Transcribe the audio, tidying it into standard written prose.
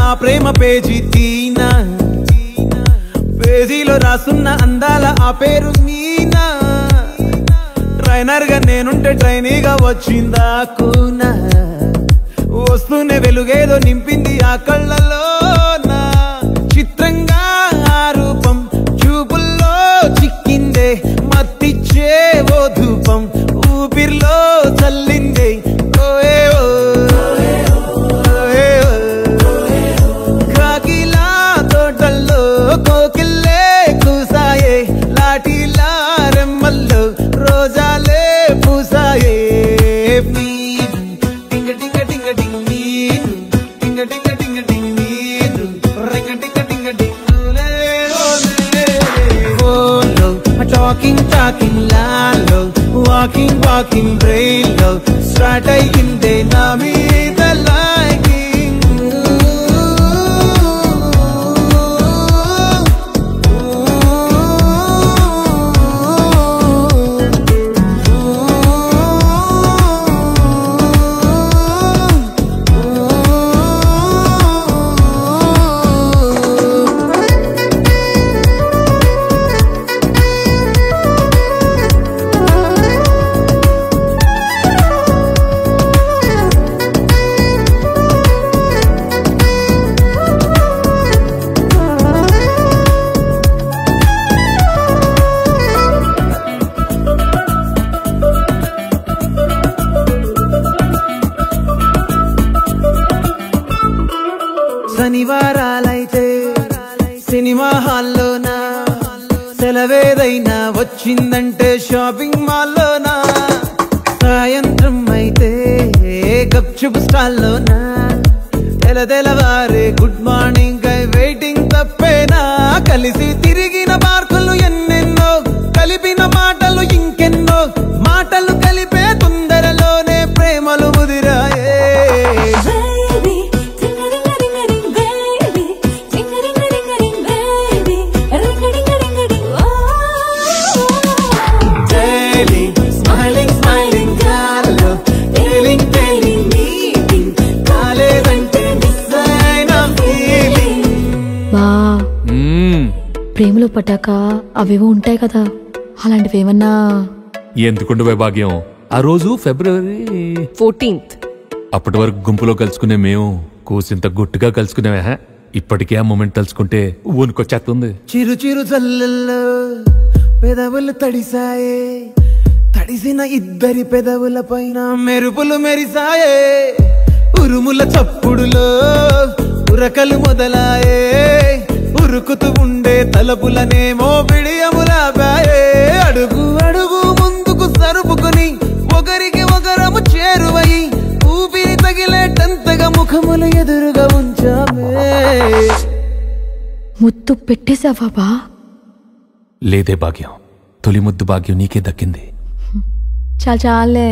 నా ప్రేమ పేజీ తీనా పేజీలో రాసున్న అందాల ఆ పేరు మీనా ట్రైనర్ గా నేనుంటే ట్రైనీగా వచ్చిందా కూనా వస్తూనే వెలుగేదో నింపింది ఆ కళ్ళలో నా చిత్రంగా ఆ రూపం చూపుల్లో చిక్కిందే మత్తిచ్చే ఓ ధూపం ఊపిరిలో చల్లిందే కాకిలా తోటల్లో కోకిల్లే కూసాయే లాఠీలా రెమ్మల్లో రోజాలే పూసాయే టింగ టింగ టింగ టింగ్ నీరు టింగ టింగ టింగ టింగ్ నీరు రింగ టింగ టింగ టింగ్ టాకింగ్ టాకింగ్ లాలో వాకింగ్ వాకింగ్ బ్రెయిన్ లో స్టార్ట్ అయ్యిందే నా మీద లైకింగ్ శనివారాలైతే సినిమా హాల్లోనా సెలవేదైనా వచ్చిందంటే షాపింగ్ మాల్లోనా సాయంత్రం అయితే గప్చుప్ స్టాల్లోనా తెలవారే గుడ్ మార్నింగ్ ఐ వెయిటింగ్ తప్పేనా కలిసి తిరిగిన పార్కులు ఎన్నెన్నో కలిపిన మాటలు ఇంకెన్నో మాటలు కలిపే తొందరలోనే ప్రేమలు ముదిరాయే ప్రేమలో పట్టాక అవేవో ఉంటాయి కదా అలాంటివి ఏమన్నా ఎందుకుండు వైభాగ్యం ఆ రోజు ఫిబ్రవరి 14th అప్పటి వరకు గుంపులో కలుసుకునే మేము కూసింత గుట్టుగా కలుసుకునేవా ఇప్పటికే ఆ మూమెంట్ తలుచుకుంటే ఊనుకొచ్చేస్తుంది చిరు చిరు చల్లల్లో పెదవులు తడిసాయే తడిసిన ఇద్దరి పెదవుల పైన మెరుపులు మెరిసాయే ఉరుముల చప్పుడులో ఉరకలు మొదలాయే ఉరుకుతూ ఉండే తలపులనేమో బిడియములాపాయే అడుగు అడుగు ముందుకు సరుపుకుని ఒకరికి ఒకరము చేరువయి ఊపిరి తగిలేటంతగా ముఖములు ఎదురుగా ఉంచామే ముద్దు పెట్టేశావా బా లేదే భాగ్యం తొలి ముద్దు భాగ్యం నీకే దక్కింది చాలే